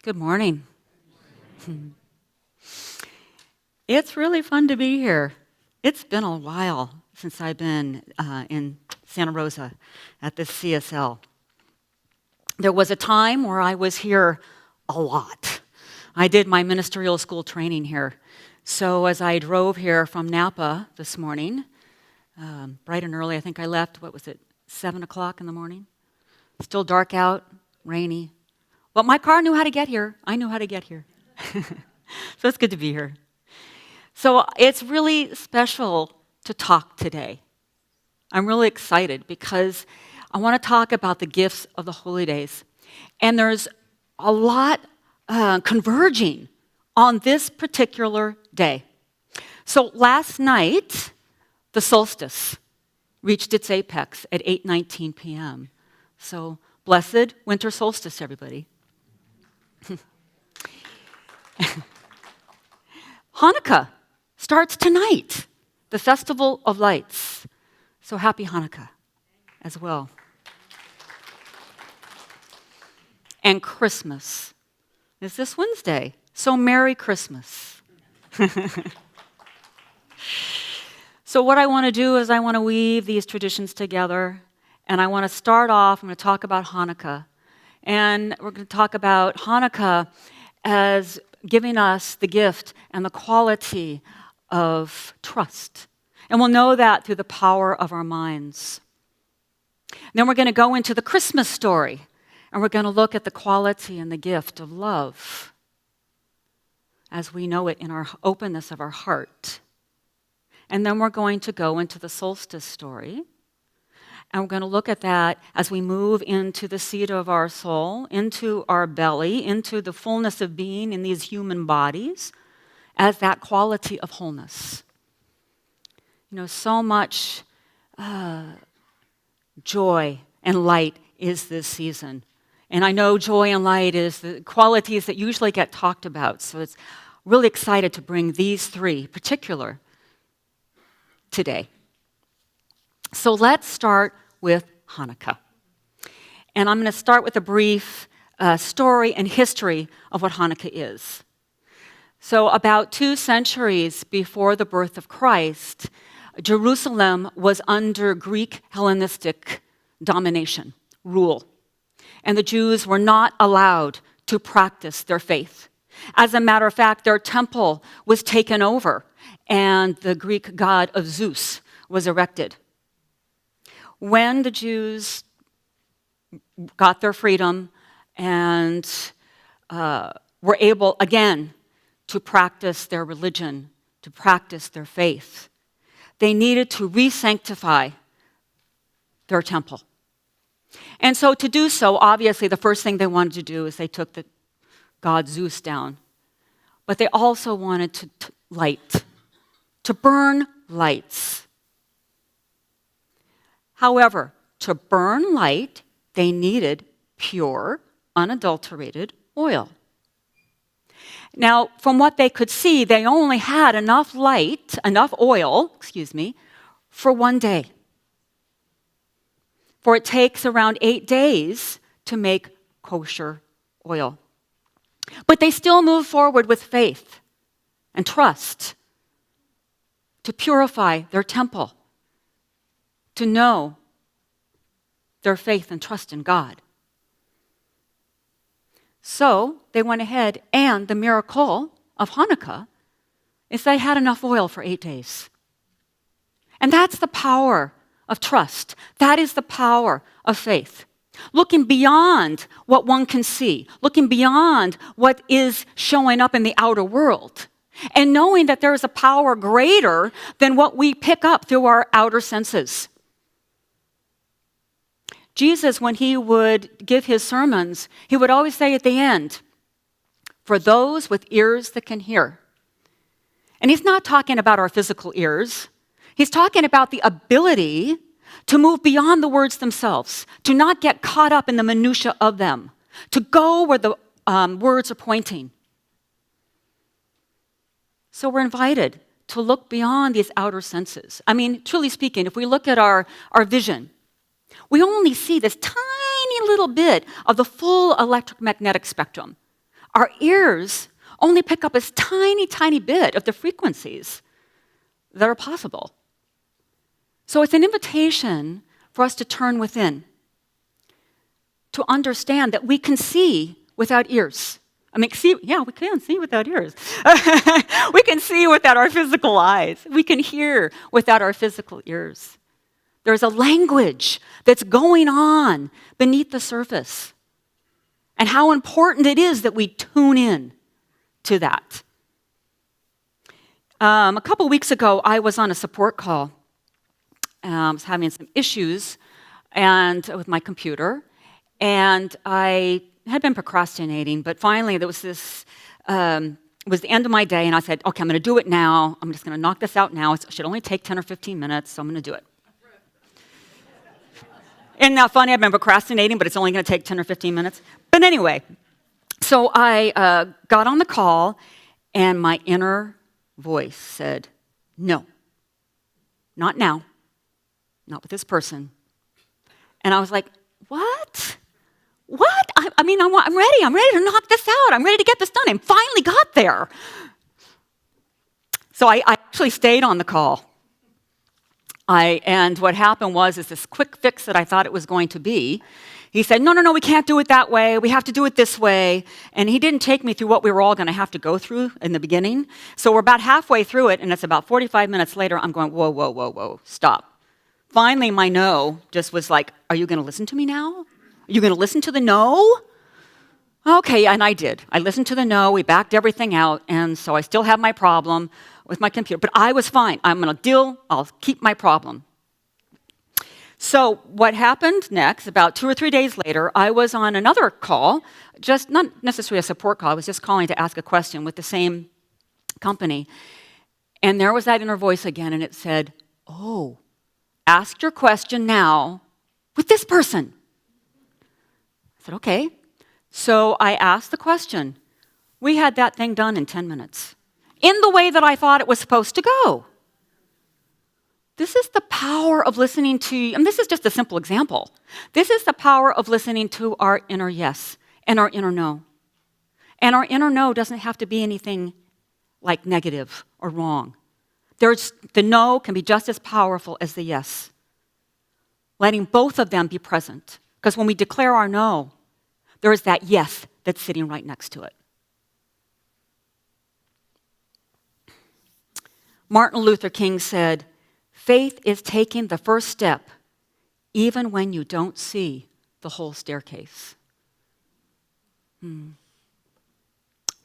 Good morning. It's really fun to be here. It's been a while since I've been in Santa Rosa at this CSL. There was a time where I was here a lot. I did my ministerial school training here. So as I drove here from Napa this morning, bright and early, I think I left, 7 o'clock in the morning? Still dark out, rainy. But my car knew how to get here. I knew how to get here. So it's good to be here. So it's really special to talk today. I'm really excited because I want to talk about the gifts of the holy days. And there's a lot converging on this particular day. So last night, the solstice reached its apex at 8:19 p.m. So blessed winter solstice, everybody. Hanukkah starts tonight, the Festival of Lights. So happy Hanukkah as well. And Christmas is this Wednesday. So Merry Christmas. So what I want to do is I want to weave these traditions together. And I want to start off, I'm going to talk about Hanukkah. And we're going to talk about Hanukkah as giving us the gift and the quality of trust. And we'll know that through the power of our minds. Then we're going to go into the Christmas story, and we're going to look at the quality and the gift of love as we know it in our openness of our heart. And then we're going to go into the solstice story, and we're going to look at that as we move into the seat of our soul, into our belly, into the fullness of being in these human bodies, as that quality of wholeness. You know, so much joy and light is this season. And I know joy and light is the qualities that usually get talked about. So it's really excited to bring these three particular today. So let's start with Hanukkah. And I'm going to start with a brief story and history of what Hanukkah is. So about 2 centuries before the birth of Christ, Jerusalem was under Greek Hellenistic domination, rule. And the Jews were not allowed to practice their faith. As a matter of fact, their temple was taken over, and the Greek god of Zeus was erected. When the Jews got their freedom and were able again to practice their religion, to practice their faith, they needed to re-sanctify their temple. And so to do so, obviously the first thing they wanted to do is they took the god Zeus down. But they also wanted to burn lights. However, to burn light, they needed pure, unadulterated oil. Now, from what they could see, they only had enough oil, for one day. For it takes around 8 days to make kosher oil. But they still move forward with faith and trust to purify their temple, to know their faith and trust in God. So they went ahead, and the miracle of Hanukkah is they had enough oil for 8 days. And that's the power of trust. That is the power of faith. Looking beyond what one can see, looking beyond what is showing up in the outer world, and knowing that there is a power greater than what we pick up through our outer senses. Jesus, when he would give his sermons, he would always say at the end, "For those with ears that can hear." And he's not talking about our physical ears. He's talking about the ability to move beyond the words themselves, to not get caught up in the minutia of them, to go where the words are pointing. So we're invited to look beyond these outer senses. I mean, truly speaking, if we look at our vision, we only see this tiny little bit of the full electromagnetic spectrum. Our ears only pick up a tiny, tiny bit of the frequencies that are possible. So it's an invitation for us to turn within, to understand that we can see without ears. We can see without ears. We can see without our physical eyes. We can hear without our physical ears. There's a language that's going on beneath the surface. And how important it is that we tune in to that. A couple weeks ago, I was on a support call. I was having some issues with my computer, and I had been procrastinating, but finally there was this, it was the end of my day, and I said, okay, I'm going to do it now. I'm just going to knock this out now. It should only take 10 or 15 minutes, so I'm going to do it. Isn't that funny? I've been procrastinating, but it's only going to take 10 or 15 minutes. But anyway, so I got on the call, and my inner voice said, no, not now, not with this person. And I was like, what? What? I'm ready. I'm ready to knock this out. I'm ready to get this done. I finally got there. So I actually stayed on the call. And what happened was this quick fix that I thought it was going to be. He said, no, we can't do it that way. We have to do it this way. And he didn't take me through what we were all going to have to go through in the beginning. So we're about halfway through it, and it's about 45 minutes later. I'm going, whoa, stop. Finally, my no just was like, are you going to listen to me now? Are you going to listen to the no? Okay, and I did. I listened to the no. We backed everything out, and so I still have my problem with my computer. But I was fine. I'll keep my problem. So what happened next, about 2 or 3 days later, I was on another call, just not necessarily a support call. I was just calling to ask a question with the same company. And there was that inner voice again, and it said, oh, ask your question now with this person. I said, okay. So I asked the question. We had that thing done in 10 minutes, in the way that I thought it was supposed to go. This is the power of listening to, and this is just a simple example. This is the power of listening to our inner yes and our inner no. And our inner no doesn't have to be anything like negative or wrong. The no can be just as powerful as the yes. Letting both of them be present. Because when we declare our no, there is that yes that's sitting right next to it. Martin Luther King said, faith is taking the first step, even when you don't see the whole staircase. I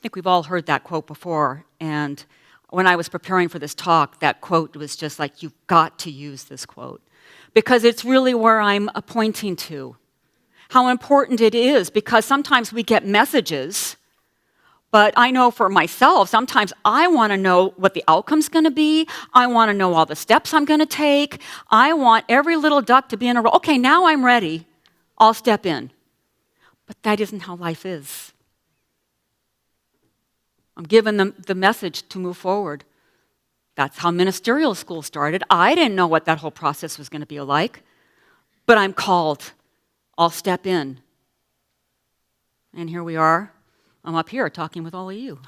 think we've all heard that quote before, and when I was preparing for this talk, that quote was just like, you've got to use this quote, because it's really where I'm pointing to. How important it is, because sometimes we get messages, but I know for myself, sometimes I want to know what the outcome's going to be. I want to know all the steps I'm going to take. I want every little duck to be in a row. Okay, now I'm ready. I'll step in. But that isn't how life is. I'm given the message to move forward. That's how ministerial school started. I didn't know what that whole process was going to be like, but I'm called. I'll step in. And here we are. I'm up here talking with all of you.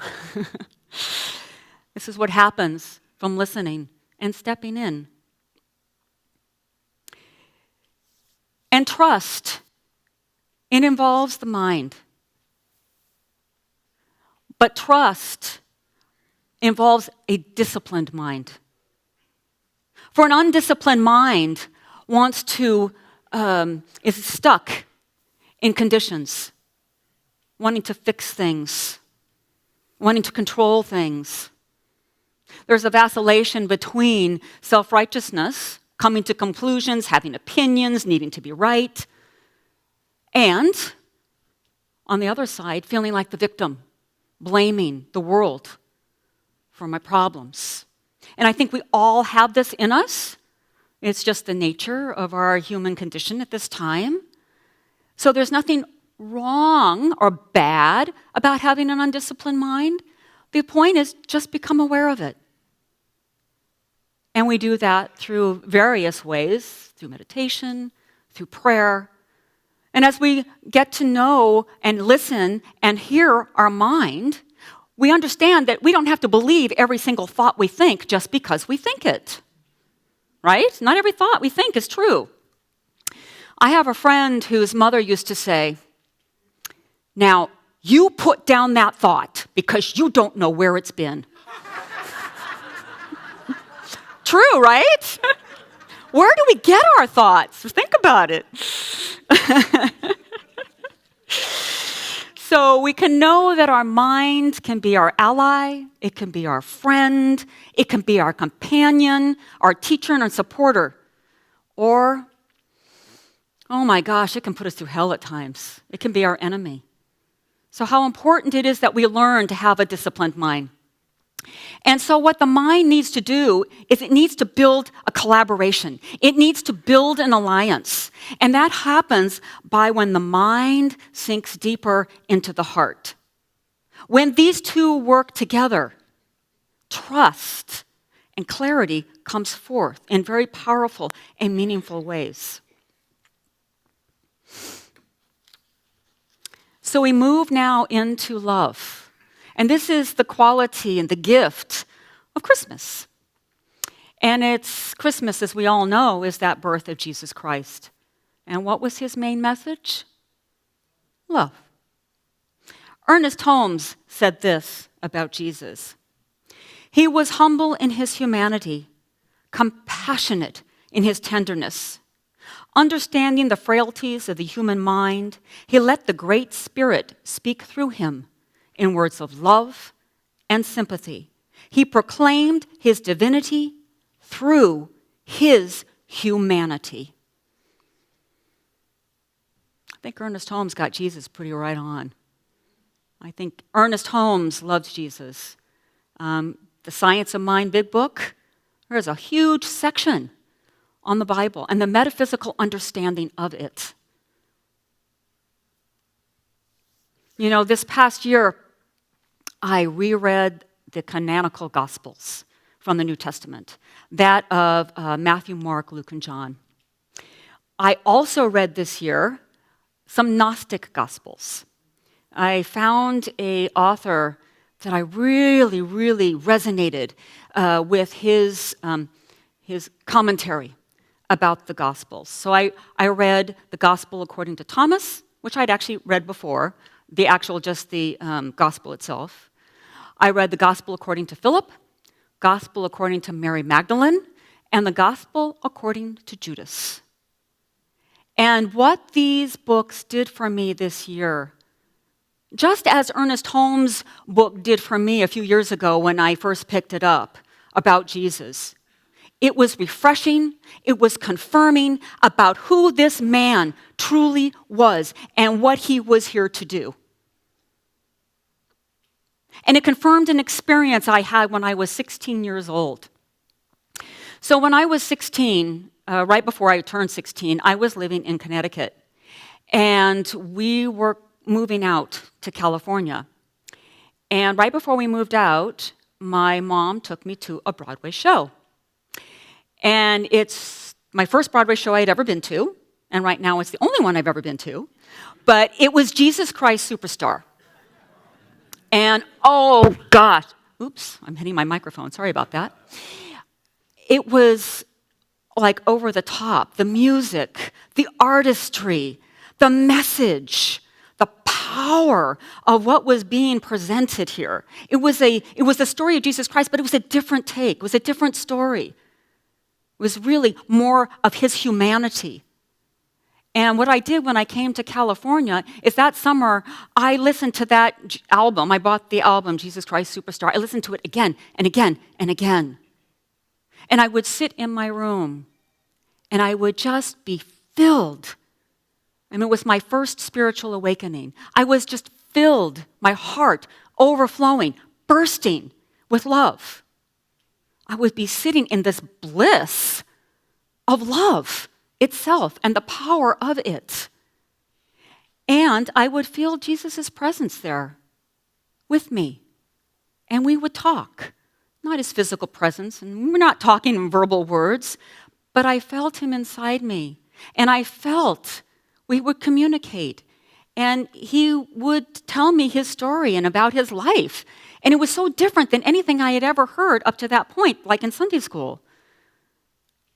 This is what happens from listening and stepping in. And trust, it involves the mind. But trust involves a disciplined mind. For an undisciplined mind is stuck in conditions, wanting to fix things, wanting to control things. There's a vacillation between self-righteousness, coming to conclusions, having opinions, needing to be right, and, on the other side, feeling like the victim, blaming the world for my problems. And I think we all have this in us. It's just the nature of our human condition at this time. So there's nothing wrong or bad about having an undisciplined mind. The point is just become aware of it. And we do that through various ways, through meditation, through prayer. And as we get to know and listen and hear our mind, we understand that we don't have to believe every single thought we think just because we think it. Right? Not every thought we think is true. I have a friend whose mother used to say, "Now, you put down that thought because you don't know where it's been." True, right? Where do we get our thoughts? Think about it. So we can know that our mind can be our ally, it can be our friend, it can be our companion, our teacher and our supporter. Or, oh my gosh, it can put us through hell at times. It can be our enemy. So how important it is that we learn to have a disciplined mind. And so what the mind needs to do is it needs to build a collaboration. It needs to build an alliance. And that happens by when the mind sinks deeper into the heart. When these two work together, trust and clarity comes forth in very powerful and meaningful ways. So we move now into love. And this is the quality and the gift of Christmas. And it's Christmas, as we all know, is that birth of Jesus Christ. And what was his main message? Love. Ernest Holmes said this about Jesus. He was humble in his humanity, compassionate in his tenderness. Understanding the frailties of the human mind, he let the Great Spirit speak through him in words of love and sympathy. He proclaimed his divinity through his humanity. I think Ernest Holmes got Jesus pretty right on. I think Ernest Holmes loves Jesus. The Science of Mind Big Book, there's a huge section on the Bible and the metaphysical understanding of it. You know, this past year, I reread the canonical Gospels from the New Testament, that of Matthew, Mark, Luke, and John. I also read this year some Gnostic Gospels. I found an author that I really, really resonated with his commentary about the Gospels. So I read the Gospel according to Thomas, which I'd actually read before, just the Gospel itself. I read the Gospel according to Philip, Gospel according to Mary Magdalene, and the Gospel according to Judas. And what these books did for me this year, just as Ernest Holmes' book did for me a few years ago when I first picked it up about Jesus, it was refreshing, it was confirming about who this man truly was and what he was here to do. And it confirmed an experience I had when I was 16 years old. So when I was 16, right before I turned 16, I was living in Connecticut. And we were moving out to California. And right before we moved out, my mom took me to a Broadway show. And it's my first Broadway show I had ever been to. And right now it's the only one I've ever been to. But it was Jesus Christ Superstar. And oh gosh, oops, I'm hitting my microphone, sorry about that. It was like over the top, the music, the artistry, the message, the power of what was being presented here. It was the story of Jesus Christ, but it was a different take, it was a different story. It was really more of his humanity. And what I did when I came to California is that summer, I listened to that album. I bought the album, Jesus Christ Superstar. I listened to it again and again and again. And I would sit in my room and I would just be filled. I mean, it was my first spiritual awakening. I was just filled, my heart overflowing, bursting with love. I would be sitting in this bliss of love itself and the power of it. And I would feel Jesus' presence there with me. And we would talk, not his physical presence, and we're not talking in verbal words, but I felt him inside me. And I felt We would communicate. And he would tell me his story and about his life. And it was so different than anything I had ever heard up to that point, like in Sunday school.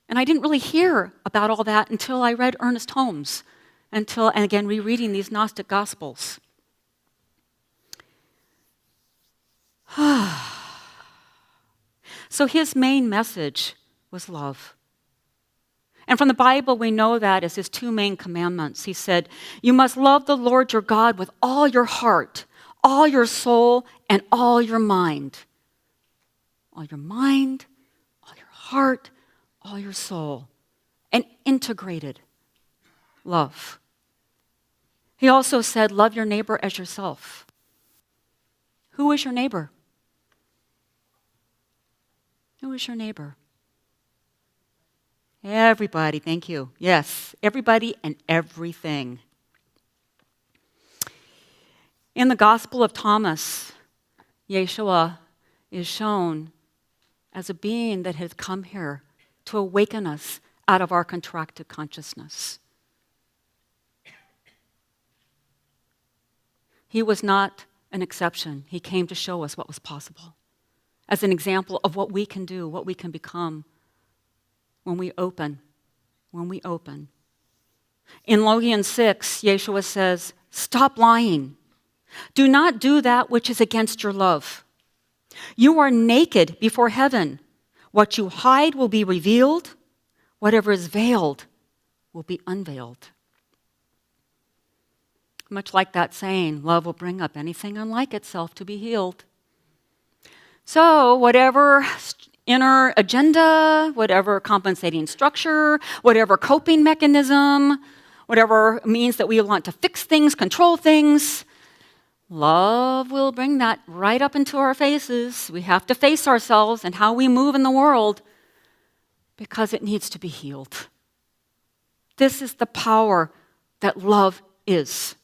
And I didn't really hear about all that until I read Ernest Holmes, and again, rereading these Gnostic Gospels. So his main message was love. And from the Bible, we know that as his two main commandments. He said, "You must love the Lord your God with all your heart, all your soul, and all your mind." All your mind, all your heart, all your soul. An integrated love. He also said, love your neighbor as yourself. Who is your neighbor? Who is your neighbor? Everybody, thank you. Yes, everybody and everything. In the Gospel of Thomas, Yeshua is shown as a being that has come here to awaken us out of our contracted consciousness. He was not an exception. He came to show us what was possible as an example of what we can do, what we can become when we open. In Logion 6, Yeshua says, "Stop lying. Do not do that which is against your love. You are naked before heaven. What you hide will be revealed. Whatever is veiled will be unveiled." Much like that saying, love will bring up anything unlike itself to be healed. So whatever inner agenda, whatever compensating structure, whatever coping mechanism, whatever means that we want to fix things, control things, love will bring that right up into our faces. We have to face ourselves and how we move in the world because it needs to be healed. This is the power that love is.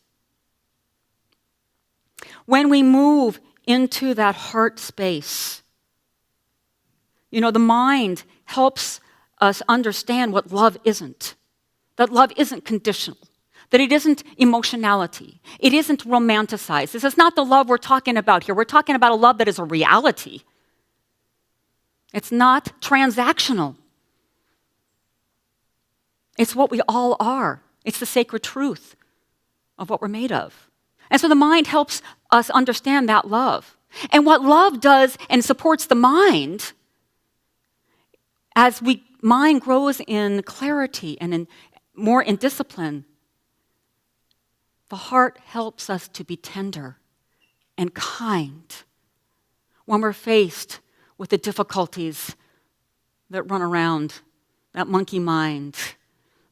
When we move into that heart space, the mind helps us understand what love isn't. That love isn't conditional. That it isn't emotionality. It isn't romanticized. This is not the love we're talking about here. We're talking about a love that is a reality. It's not transactional. It's what we all are. It's the sacred truth of what we're made of. And so the mind helps us understand that love. And what love does and supports the mind, as mind grows in clarity and more in discipline, the heart helps us to be tender and kind when we're faced with the difficulties that run around that monkey mind,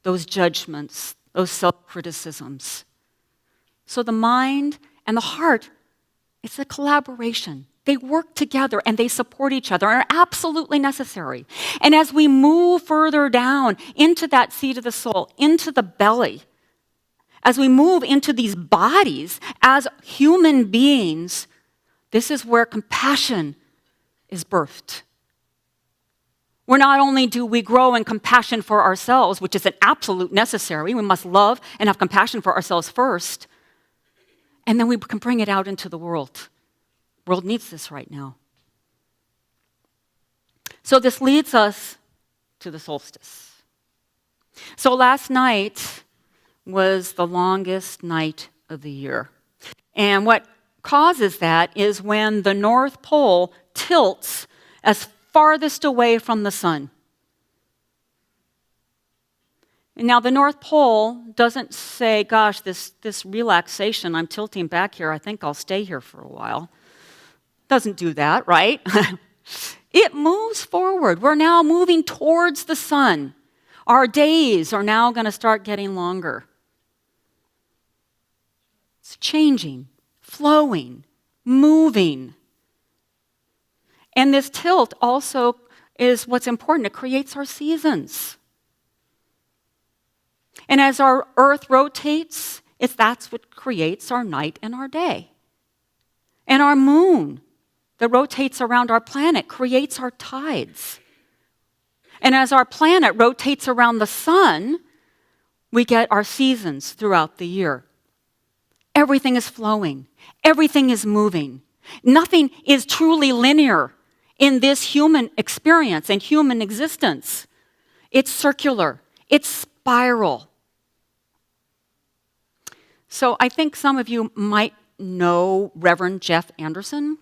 those judgments, those self-criticisms. So the mind and the heart, it's a collaboration. They work together and they support each other and are absolutely necessary. And as we move further down into that seat of the soul, into the belly, as we move into these bodies as human beings, this is where compassion is birthed. Where not only do we grow in compassion for ourselves, which is an absolute necessary, we must love and have compassion for ourselves first, and then we can bring it out into the world. The world needs this right now. So this leads us to the solstice. So last night was the longest night of the year. And what causes that is when the North Pole tilts as farthest away from the sun. And now the North Pole doesn't say, gosh, this relaxation, I'm tilting back here, I think I'll stay here for a while. Doesn't do that, right? It moves forward. We're now moving towards the sun. Our days are now going to start getting longer. It's changing, flowing, moving. And this tilt also is what's important. It creates our seasons. And as our earth rotates, that's what creates our night and our day. And our moon that rotates around our planet creates our tides. And as our planet rotates around the sun, we get our seasons throughout the year. Everything is flowing. Everything is moving. Nothing is truly linear in this human experience and human existence. It's circular. It's spiral. So I think some of you might know Reverend Jeff Anderson.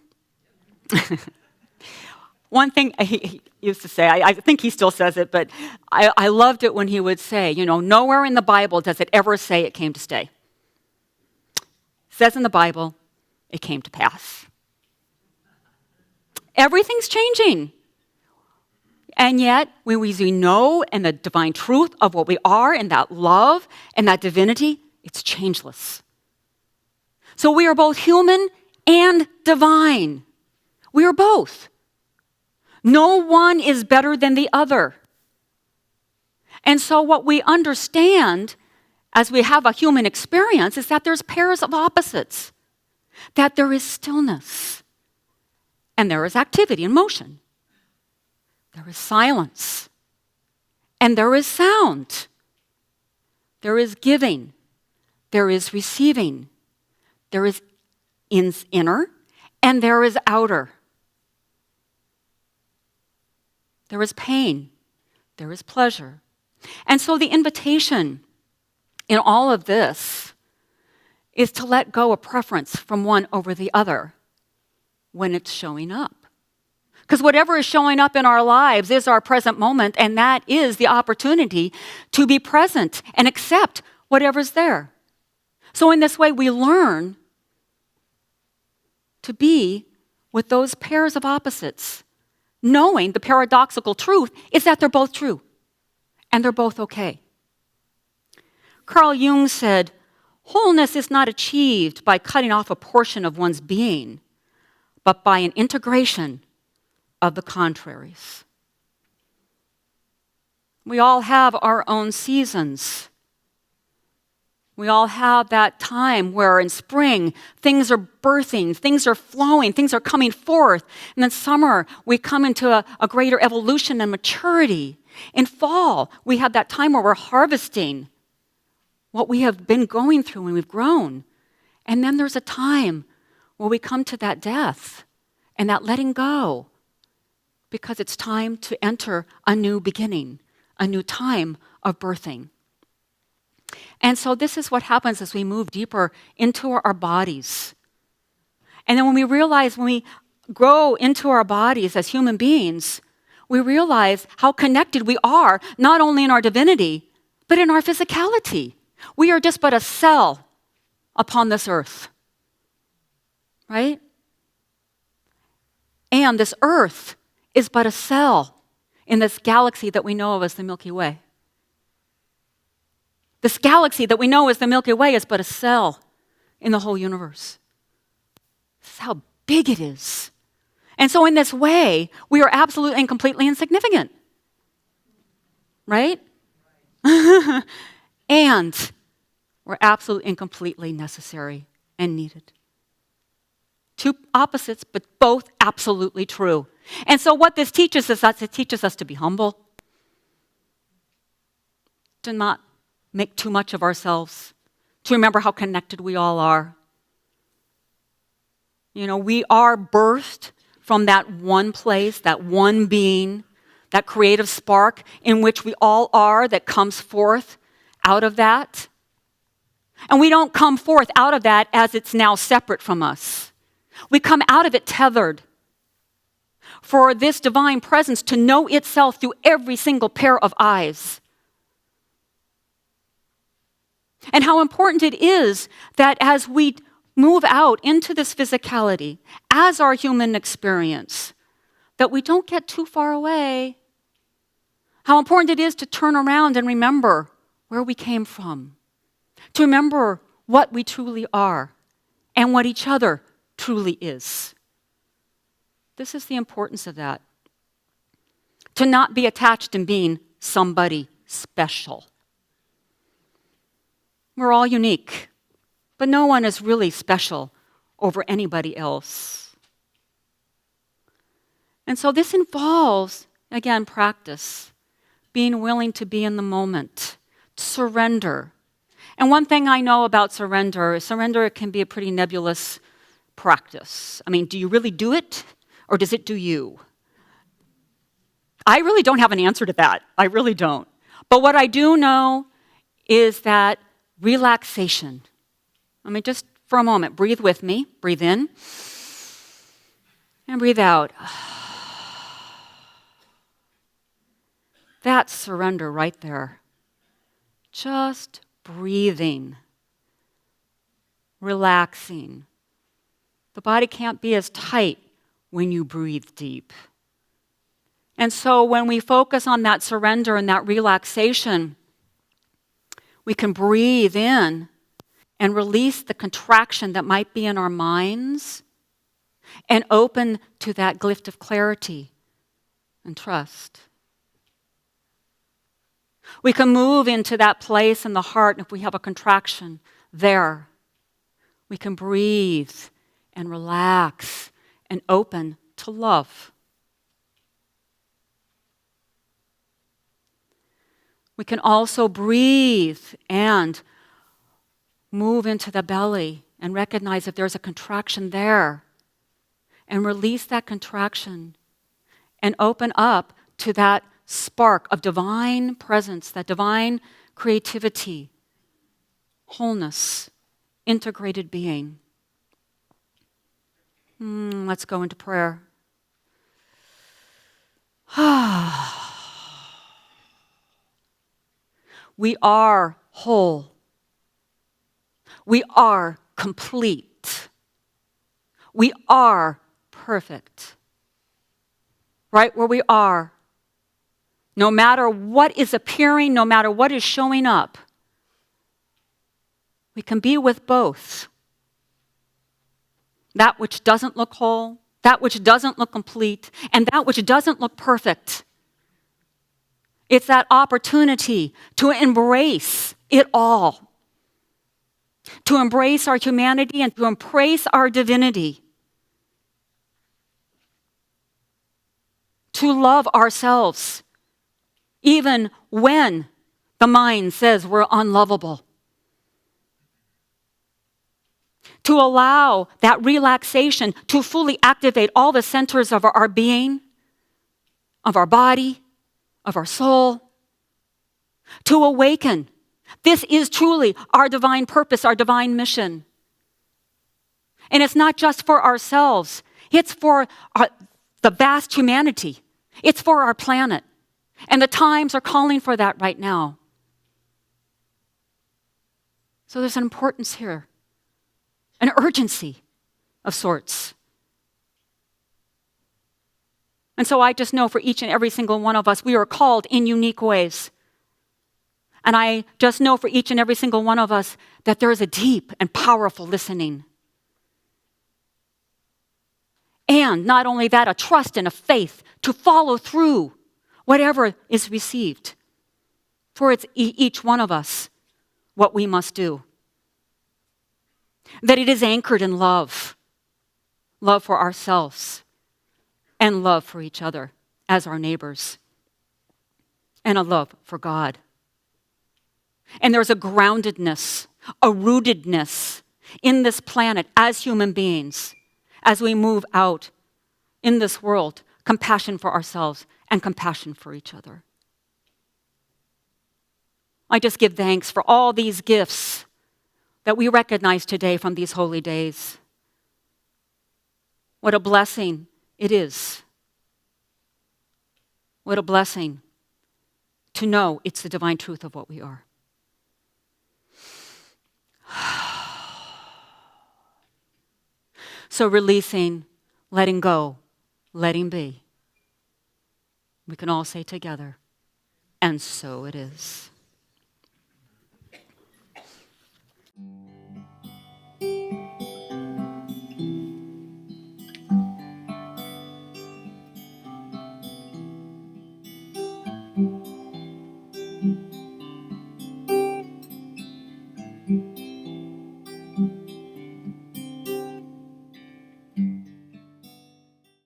One thing he used to say, I think he still says it, but I loved it when he would say, nowhere in the Bible does it ever say it came to stay. It says in the Bible, it came to pass. Everything's changing. And yet, when we know in the divine truth of what we are and that love and that divinity, it's changeless. So we are both human and divine. We are both. No one is better than the other. And so what we understand as we have a human experience is that there's pairs of opposites, that there is stillness, and there is activity and motion. There is silence, and there is sound. There is giving, there is receiving, there is inner, and there is outer. There is pain, there is pleasure. And so the invitation in all of this is to let go of preference from one over the other when it's showing up. Because whatever is showing up in our lives is our present moment, and that is the opportunity to be present and accept whatever's there. So in this way, we learn to be with those pairs of opposites, knowing the paradoxical truth is that they're both true and they're both okay. Carl Jung said, "Wholeness is not achieved by cutting off a portion of one's being, but by an integration of the contraries." We all have our own seasons. We all have that time where in spring, things are birthing, things are flowing, things are coming forth. And then summer, we come into a greater evolution and maturity. In fall, we have that time where we're harvesting what we have been going through when we've grown. And then there's a time where we come to that death and that letting go, because it's time to enter a new beginning, a new time of birthing. And so this is what happens as we move deeper into our bodies. And then when we realize, when we grow into our bodies as human beings, we realize how connected we are, not only in our divinity, but in our physicality. We are just but a cell upon this earth, right? And this earth is but a cell in this galaxy that we know of as the Milky Way. This galaxy that we know as the Milky Way is but a cell in the whole universe. This is how big it is. And so in this way, we are absolutely and completely insignificant. Right? And we're absolutely and completely necessary and needed. Two opposites, but both absolutely true. And so what this teaches us, it teaches us to be humble, to not make too much of ourselves, to remember how connected we all are. We are birthed from that one place, that one being, that creative spark in which we all are that comes forth out of that. And we don't come forth out of that as it's now separate from us. We come out of it tethered. For this divine presence to know itself through every single pair of eyes. And how important it is that as we move out into this physicality, as our human experience, that we don't get too far away. How important it is to turn around and remember where we came from. To remember what we truly are and what each other truly is. This is the importance of that. To not be attached in being somebody special. We're all unique, but no one is really special over anybody else. And so this involves, again, practice, being willing to be in the moment, surrender. And one thing I know about surrender is surrender can be a pretty nebulous practice. I mean, do you really do it, or does it do you? I really don't have an answer to that. I really don't. But what I do know is that relaxation. I mean, just for a moment, breathe with me. Breathe in and breathe out. That's surrender right there. Just breathing, relaxing. The body can't be as tight when you breathe deep. And so when we focus on that surrender and that relaxation, we can breathe in and release the contraction that might be in our minds and open to that gift of clarity and trust. We can move into that place in the heart, and if we have a contraction there, we can breathe and relax and open to love. We can also breathe and move into the belly and recognize if there's a contraction there and release that contraction and open up to that spark of divine presence, that divine creativity, wholeness, integrated being. Let's go into prayer. We are whole. We are complete. We are perfect. Right where we are. No matter what is appearing, no matter what is showing up, we can be with both. That which doesn't look whole, that which doesn't look complete, and that which doesn't look perfect. It's that opportunity to embrace it all. To embrace our humanity and to embrace our divinity. To love ourselves, even when the mind says we're unlovable. To allow that relaxation to fully activate all the centers of our being, of our body, of our soul. To awaken. This is truly our divine purpose, our divine mission. And it's not just for ourselves. It's for the vast humanity. It's for our planet. And the times are calling for that right now. So there's an importance here, an urgency of sorts. And so I just know for each and every single one of us, we are called in unique ways. And I just know for each and every single one of us that there is a deep and powerful listening. And not only that, a trust and a faith to follow through whatever is received. For it's each one of us what we must do. That it is anchored in love. Love for ourselves. And love for each other as our neighbors. And a love for God. And there's a groundedness, a rootedness in this planet as human beings, as we move out in this world, compassion for ourselves and compassion for each other. I just give thanks for all these gifts that we recognize today from these holy days. What a blessing it is. What a blessing to know it's the divine truth of what we are. So releasing, letting go, letting be. We can all say together, and so it is.